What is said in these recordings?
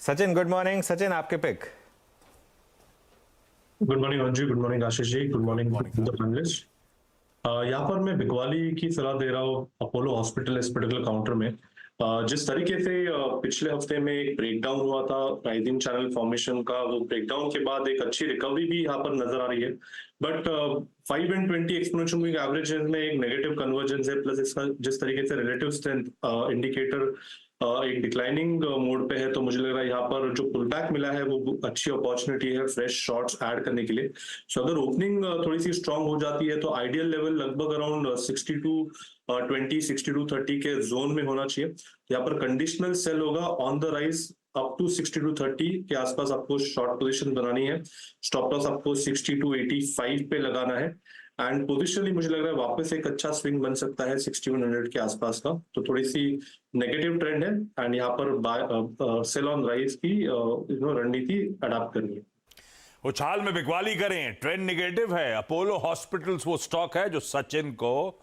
Sachin, good morning. Sachin, आपके pick. Good morning Anju, good morning Ashish ji, good morning morning. The panelist. यहाँ पर मैं बिकवाली की सलाह दे रहा हूँ अपोलो हॉस्पिटल इस पर्टिकुलर काउंटर में। जिस तरीके से पिछले हफ्ते में एक ब्रेकडाउन हुआ था राइजिंग चैनल फॉर्मेशन का, वो ब्रेकडाउन के बाद एक अच्छी रिकवरी भी यहाँ पर नजर आ रही है। But 5 and 20 exponential moving average में एक नेगेटिव कन्वर्जेंस है, प्लस इसका जिस तरीके से रिलेटिव स्ट्रेंथ इंडिकेटर एक डिक्लाइनिंग मोड पे है, तो मुझे लग रहा है यहाँ पर जो पुल बैक मिला है वो अच्छी अपॉर्चुनिटी है फ्रेश शॉर्ट्स ऐड करने के लिए। सो अगर ओपनिंग थोड़ी सी स्ट्रांग हो जाती है तो आइडियल लेवल लगभग अराउंड 62-30 के जोन में होना चाहिए। यहाँ पर कंडीशनल सेल होगा on the rise up to 62-30 के आसपास आपको शॉर्ट पोजीशन बनानी है। स्टॉप लॉस आपको 62-85 पे लगाना है। एंड पोजिशनली मुझे लग रहा है वापस एक अच्छा स्विंग बन सकता है 6100 के आसपास का। तो थोड़ी सी नेगेटिव ट्रेंड है एंड यहाँ पर सेल ऑन राइज की रणनीति अडॉप्ट करनी है। उछाल में बिकवाली करें, ट्रेंड नेगेटिव है। अपोलो हॉस्पिटल्स वो स्टॉक है जो सचिन को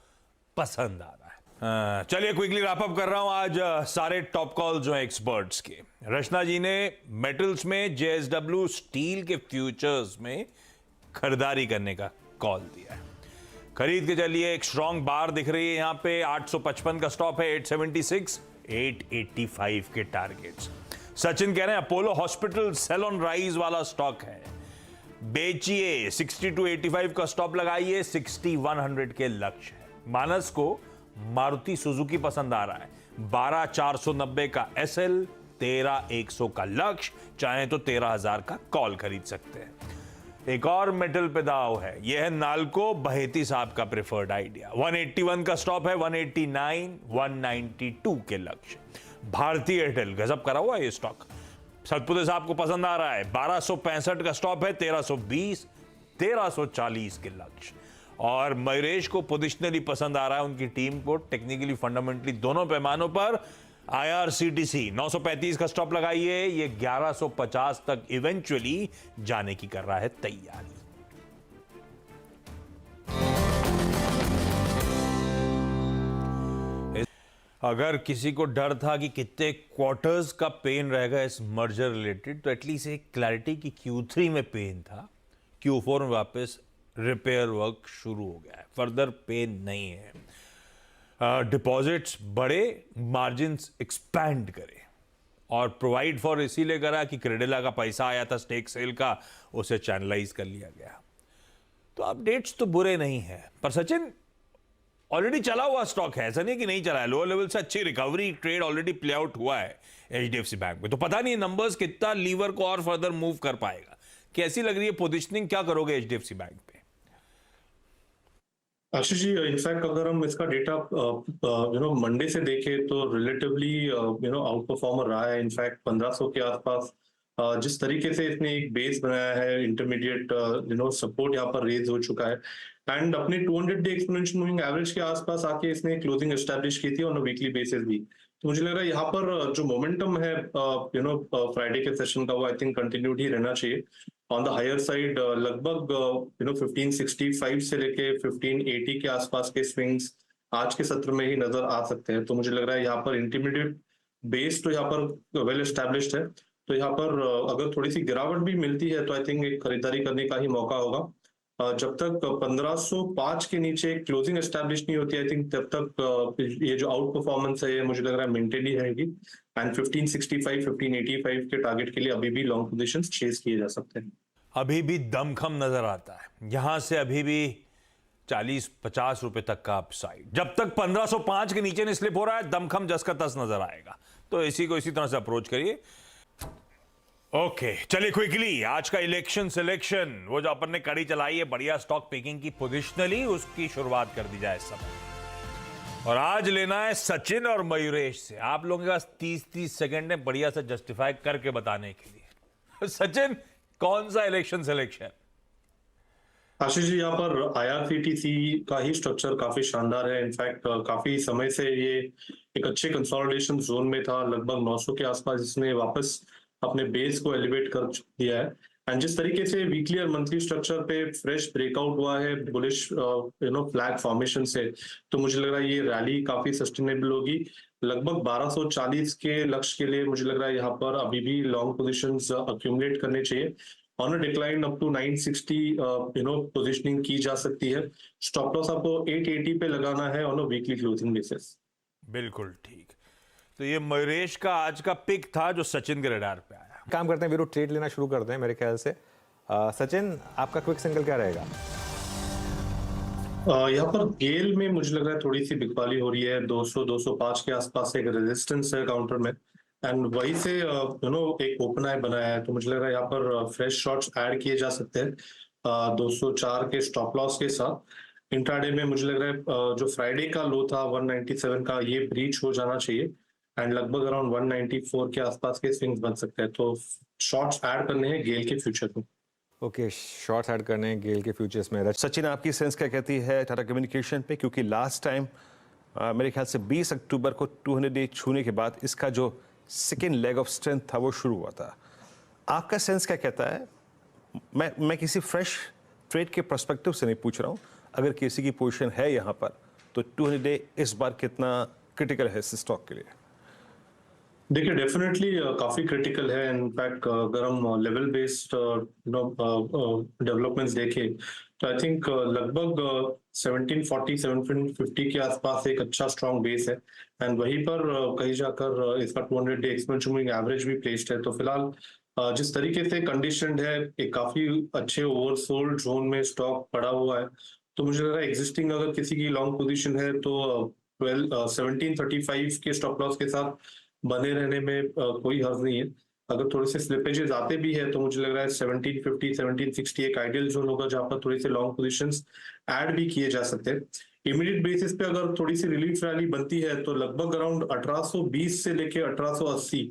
पसंद आ रहा है। चलिए क्विकली रैप अप कर रहा हूं आज सारे टॉप कॉल जो है एक्सपर्ट्स के। रचना जी ने मेटल्स में जेएसडब्ल्यू स्टील के फ्यूचर्स में खरीदारी करने का कॉल दिया है। खरीद के चलिए, एक स्ट्रॉन्ग बार दिख रही है यहां पे। 855 का स्टॉप है, 876, 885 के टारगेट्स। सचिन कह रहे हैं Apollo hospital sell on rise वाला स्टॉक है, बेचिए। 62-85 का स्टॉप लगाइए, 6100 के लक्ष्य है। मानस को मारुति सुजुकी पसंद आ रहा है। 12490 का एसएल, 13100 का लक्ष्य। चाहे तो 13000 का कॉल खरीद सकते हैं। एक और मेटल पे दाव है, यह है नाल्को बहेती साहब का प्रेफर्ड आइडिया। 181 का स्टॉप है, 189, 192 के लक्ष्य। भारतीय एयरटेल गजब करा हुआ है ये स्टॉक, सतपुते साहब को पसंद आ रहा है। 1265 का स्टॉप है, 1320, 1340 के लक्ष्य। और मयूरेश को पोजिशनली पसंद आ रहा है, उनकी टीम को टेक्निकली फंडामेंटली दोनों पैमानों पर। IRCTC 935 का स्टॉप लगाइए, ये 1150 तक इवेंचुअली जाने की कर रहा है तैयारी। अगर किसी को डर था कि कितने क्वार्टर्स का पेन रहेगा इस मर्जर रिलेटेड, तो एटलीस्ट एक क्लैरिटी की Q3 में पेन था, Q4 में वापस रिपेयर वर्क शुरू हो गया है, फर्दर पेन नहीं है। डिपॉजिट्स बढ़े, मार्जिन्स एक्सपैंड करे, और प्रोवाइड फॉर इसीलिए करा कि क्रेडेला का पैसा आया था स्टेक सेल का, उसे चैनलाइज कर लिया गया। तो अपडेट्स तो बुरे नहीं है, पर सचिन ऑलरेडी चला हुआ स्टॉक है, ऐसा नहीं कि नहीं चला है। लोअर लेवल से अच्छी recovery trade already play out हुआ है एचडीएफसी बैंक में, तो पता नहीं नंबर्स कितना लीवर को और फर्दर मूव कर पाएगा। कैसी लग रही है पोजिशनिंग, क्या करोगे एचडीएफसी बैंक पे? आशीष जी, इनफैक्ट अगर हम इसका डेटा मंडे से देखें तो रिलेटिवली आउट परफॉर्मर रहा है। इनफैक्ट 1500 के आसपास जिस तरीके से इसने एक बेस बनाया है, इंटरमीडिएट सपोर्ट यहाँ पर रेज हो चुका है। एंड अपने 200 डे एक्सपोनेंशियल मूविंग एवरेज के आसपास आके इसने क्लोजिंग एस्टैब्लिश की थी ऑन वीकली बेसिस भी। तो मुझे लग रहा है यहाँ पर जो मोमेंटम है फ्राइडे के सेशन का, वो आई थिंक कंटिन्यूड ही रहना चाहिए ऑन द हायर साइड। लगभग 1565 से लेके 1580 के आसपास के स्विंग्स आज के सत्र में ही नजर आ सकते हैं। तो मुझे लग रहा है यहाँ पर इंटरमीडिएट बेस तो यहाँ पर वेल एस्टैब्लिश्ड है। तो यहाँ पर अगर थोड़ी सी गिरावट भी मिलती है तो आई थिंक एक खरीदारी करने का ही मौका होगा। जब तक 1505 के नीचे क्लोजिंग एस्टैब्लिश नहीं होती, आई थिंक तब तक ये जो आउट परफॉर्मेंस है ये मुझे लग रहा है मेंटेन ही रहेगी। एंड 1565, 1585 के टारगेट के लिए अभी भी लॉन्ग पोजीशंस चेज किए जा सकते हैं। अभी भी दमखम नजर आता है, यहां से अभी भी 40-50 रुपए तक का अपसाइड। जब तक 1505 के नीचे नहीं स्लिप हो रहा है, दमखम जस का तस नजर आएगा। तो इसी को इसी तरह से अप्रोच करिए। ओके, चलिए क्विकली आज का इलेक्शन सिलेक्शन, वो जो अपन ने कड़ी चलाई है बढ़िया स्टॉक पिकिंग की पोजिशनली, उसकी शुरुआत कर दी जाए इस समय। और आज लेना है सचिन और मयूरेश से। आप लोगों के पास 30-30 सेकंड है बढ़िया से जस्टिफाई करके बताने के लिए। सचिन, कौन सा इलेक्शन सिलेक्शन? आशीष जी, यहाँ पर IRCTC का ही स्ट्रक्चर काफी शानदार है। इनफैक्ट काफी समय से ये एक अच्छे कंसोलिडेशन जोन में था, लगभग 900 के आसपास इसने वापस अपने बेस को एलिवेट कर दिया है। एंड जिस तरीके से वीकली और मंथली स्ट्रक्चर पे फ्रेश ब्रेकआउट हुआ है बुलिश फ्लैग फॉर्मेशन से, तो मुझे लग रहा है ये रैली काफी सस्टेनेबल होगी। लगभग 1240 के लक्ष्य के लिए मुझे लग रहा है यहाँ पर अभी भी लॉन्ग पोजीशंस अक्यूमुलेट करने चाहिए। On a decline up to 960 positioning की जा सकती है। स्टॉप लॉस आपको 880 पे लगाना है on a weekly closing basis. बिल्कुल ठीक। तो ये मयूरेश का आज का पिक था जो सचिन के रडार पे आया। काम करते हैं वीरू, ट्रेड लेना शुरू करते हैं मेरे ख्याल से। सचिन, आपका क्विक सिंगल क्या रहेगा? यहाँ पर गेल में मुझे लग रहा है थोड़ी सी बिकवाली हो रही है। 200-205 के आसपास एक रेजिस्टेंस है काउंटर में, एंड वहीं से एक ओपन आई बनाया है, तो मुझे लग रहा है यहाँ पर फ्रेश शॉट्स ऐड किए जा सकते हैं 204 के स्टॉप लॉस के साथ। इंट्राडे में मुझे लग रहा है जो फ्राइडे का लो था 197 का, ये ब्रीच हो जाना चाहिए, एंड लगभग अराउंड 194 के आसपास के स्विंग्स बन सकते हैं। तो शॉट्स ऐड करने हैं गेल के फ्यूचर में। ओके, शॉर्ट्स ऐड करने हैं गेल के फ्यूचर्स में। सचिन, आपकी सेंस क्या कहती है टाटा कम्युनिकेशन पे? क्योंकि लास्ट टाइम मेरे ख्याल से 20 अक्टूबर को 200 डे छूने के बाद इसका जो सेकेंड लेग ऑफ स्ट्रेंथ था वो शुरू हुआ था। आपका सेंस क्या कहता है? मैं किसी फ्रेश ट्रेड के पर्सपेक्टिव से नहीं पूछ रहा हूँ, अगर किसी की पोजीशन है यहाँ पर तो 200 डे इस बार कितना क्रिटिकल है इस स्टॉक के लिए? देखिए, डेफिनेटली काफी क्रिटिकल है। इनफैक्ट अगर हम लेवल बेस्ड डेवलपमेंट्स देखें तो आई थिंक लगभग 1740 1750 के आसपास एक अच्छा स्ट्रॉन्ग बेस है, एंड वहीं पर कहीं जाकर इसका 200 डे एक्सपोनेंशियल मूविंग एवरेज भी प्लेस्ड है। तो फिलहाल जिस तरीके से कंडीशनड है, एक काफी अच्छे ओवरसोल्ड जोन में स्टॉक पड़ा हुआ है, तो मुझे लग रहा है एग्जिस्टिंग अगर किसी की लॉन्ग पोजीशन है तो 1735 के स्टॉप लॉस के साथ बने रहने में कोई हर्ज नहीं है। अगर थोड़े से स्लिपेजेस आते भी है तो मुझे लग रहा है 1750 1760 एक आइडियल जोन होगा जहां पर थोड़ी सी लॉन्ग पोजीशंस ऐड भी किए जा सकते हैं। इमीडिएट बेसिस पे अगर थोड़ी सी रिलीफ रैली बनती है तो लगभग अराउंड 1820 से लेके 1880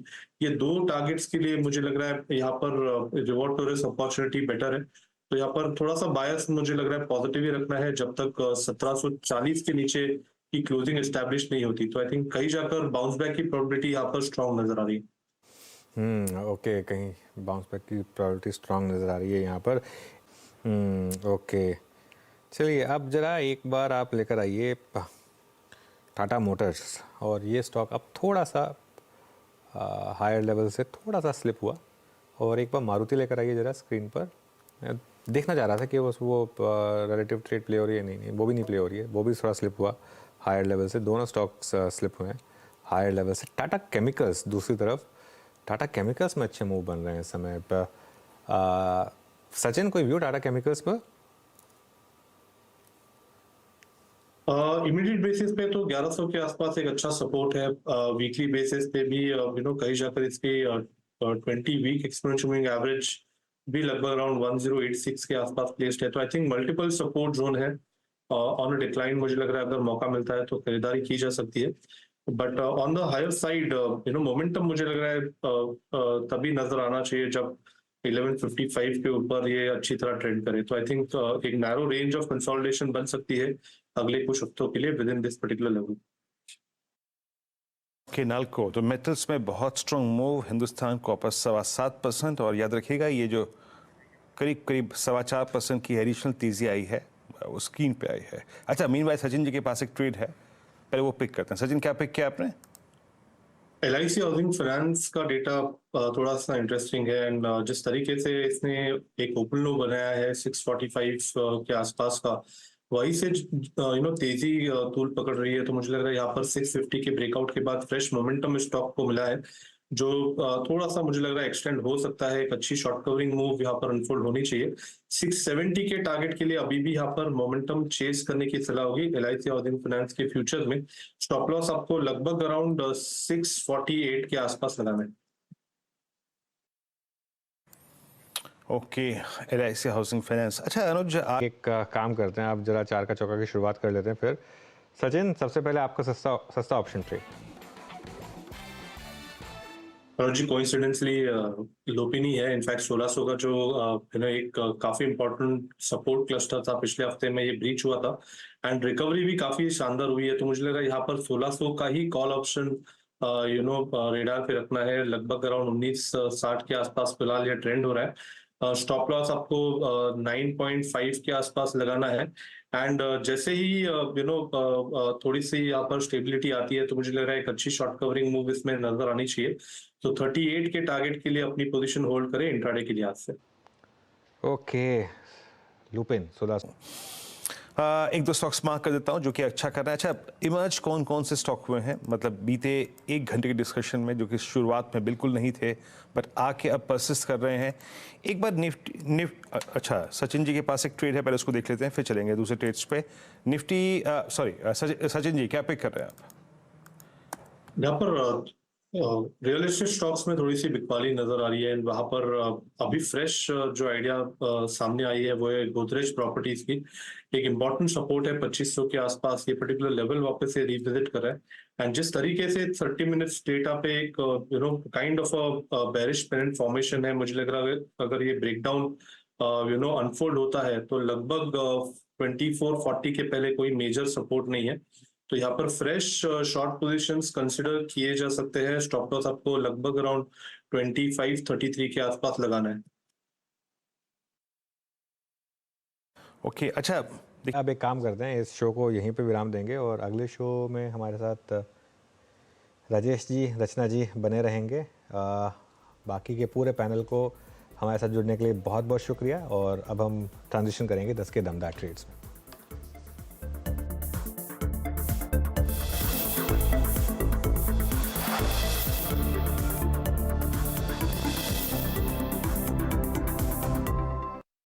ये दो टारगेट्स के लिए मुझे लग रहा है यहाँ पर reward to risk opportunity better है। तो यहाँ पर थोड़ा सा बायस मुझे लग रहा है पॉजिटिव ही रखना है जब तक 1740 के नीचे की क्लोजिंग एस्टैब्लिश नहीं होती। तो आई थिंक कहीं जाकर बाउंस बैक की प्रोबेबिलिटी यहाँ पर स्ट्रांग नजर आ रही है। ओके, कहीं बाउंस बैक की प्रोबेबिलिटी स्ट्रांग नज़र आ रही है यहाँ पर। ओके, चलिए अब ज़रा एक बार आप लेकर आइए टाटा मोटर्स, और ये स्टॉक अब थोड़ा सा हायर लेवल से थोड़ा सा स्लिप हुआ, और एक बार मारुति लेकर आइए ज़रा स्क्रीन पर। देखना चाह रहा था कि बस वो रिलेटिव ट्रेड प्ले हो रही है, नहीं वो भी नहीं प्ले हो रही है, वो भी थोड़ा स्लिप हुआ हायर लेवल से। दोनों स्टॉक्स स्लिप हुए हैं हायर लेवल से। टाटा केमिकल्स दूसरी तरफ, टाटा केमिकल्स में अच्छे मूव बन रहे हैं इस समय पर। सचिन, कोई व्यू टाटा केमिकल्स पर? इमीडिएट बेसिस पे तो 1100 के आसपास एक अच्छा सपोर्ट है। वीकली बेसिस पे भी कहीं जाकर इसकी 20 वीक एक्सपोनेंशियल मूविंग एवरेज भी लगभग अराउंड 1086 के आसपास प्लेस्ड है। तो I think multiple support zone है। ऑन अ डिक्लाइन मुझे लग रहा है अगर मौका मिलता है तो खरीदारी की जा सकती है, but on the higher side momentum मुझे लग रहा है तभी नजर आना चाहिए जब 1155 के ऊपर ये अच्छी तरह ट्रेंड करे। तो आई थिंक एक नैरो रेंज ऑफ कंसोलिडेशन बन सकती है अगले कुछ हफ्तों के लिए with in this particular level. के नाल्को तो मेटल्स में बहुत स्ट्रॉन्ग मूव, हिंदुस्तान कॉपर 7.25%, और याद रखिएगा ये जो करीब करीब 4.25% की एडिशनल तेजी आई है वो स्क्रीन पे आई है। अच्छा, मीनवाइल सचिन जी के पास एक ट्रेड है, पहले वो पिक करते हैं। सचिन, क्या पिक किया आपने? LIC हाउसिंग फाइनेंस का डेटा थोड़ा सा इंटरेस्टिंग है, एंड जिस तरीके से इसने एक ओपन लो बनाया है 645 के आसपास का, वहीं से तेजी तूल पकड़ रही है। तो मुझे लग रहा है यहाँ पर 650 के ब्रेकआउट के बाद फ्रेश मोमेंटम स्टॉक को मिला है, जो थोड़ा सा मुझे लग रहा है एक्सटेंड हो सकता है। एक अच्छी शॉर्ट कवरिंग मूव यहाँ पर अनफोल्ड होनी चाहिए। 670 के टारगेट के लिए अभी भी यहाँ पर मोमेंटम चेस करने की सलाह होगी LIC हाउसिंग फाइनेंस के फ्यूचर में। स्टॉप लॉस आपको लगभग अराउंड 648 के आसपास लगाना है। Okay, LIC housing finance. अच्छा अनुज, एक काम करते हैं, आप ज़रा चार का चौका की शुरुआत कर लेते हैं फिर। सचिन, सबसे पहले आपका सस्ता ऑप्शन ट्रेड। जी, कोइंसिडेंटली लोपिनी है। इनफैक्ट 1600 का जो एक काफी इंपॉर्टेंट सपोर्ट क्लस्टर था पिछले हफ्ते में, ये ब्रीच हुआ था, एंड रिकवरी भी काफी शानदार हुई है। तो मुझे लगा यहाँ पर 1600 का ही कॉल ऑप्शन रेडार पे रखना है। लगभग अराउंड 1960 के आसपास फिलहाल ये ट्रेंड हो रहा है। स्टॉप लॉस आपको 9.5 के आसपास लगाना है। एंड जैसे ही थोड़ी सी यहाँ पर स्टेबिलिटी आती है तो मुझे लग रहा है एक अच्छी शॉर्ट कवरिंग मूव इसमें नजर आनी चाहिए। तो 38 के टारगेट के लिए अपनी पोजीशन होल्ड करें इंट्राडे के लिहाज से। ओके लुपिन सुधा एक दो स्टॉक्स मार्क कर देता हूं जो कि अच्छा कर रहा है। अच्छा, इमर्ज कौन कौन से स्टॉक हुए हैं, मतलब बीते 1 घंटे के डिस्कशन में, जो कि शुरुआत में बिल्कुल नहीं थे बट आके अब परसिस्ट कर रहे हैं। एक बार अच्छा, सचिन जी के पास एक ट्रेड है, पहले उसको देख लेते हैं फिर चलेंगे दूसरे ट्रेड्स पे। निफ्टी सचिन जी क्या पिक कर रहे हैं आप? यहाँ पर रियल एस्टेट स्टॉक्स में थोड़ी सी बिकवाली नजर आ रही है। वहां पर अभी फ्रेश जो आइडिया सामने आई है वो है गोदरेज प्रॉपर्टीज की। एक इम्पॉर्टेंट सपोर्ट है 2500 के आसपास, ये पर्टिकुलर लेवल वापस से रिविजिट कर रहा है। एंड जिस तरीके से 30 मिनट्स डेटा पे एक kind of a bearish pennant formation है, मुझे लग रहा है अगर ये ब्रेकडाउन अनफोल्ड होता है तो लगभग 2440 के पहले कोई मेजर सपोर्ट नहीं है। तो यहाँ पर फ्रेश शॉर्ट पोजीशंस कंसिडर किए जा सकते हैं। स्टॉप लॉस आपको लगभग अराउंड 2533 के आसपास लगाना है। ओके अच्छा, अब एक काम करते हैं, इस शो को यहीं पे विराम देंगे और अगले शो में हमारे साथ राजेश जी, रचना जी बने रहेंगे। बाकी के पूरे पैनल को हमारे साथ जुड़ने के लिए बहुत बहुत शुक्रिया। और अब हम ट्रांजिशन करेंगे 10 के दमदार ट्रेड्स में।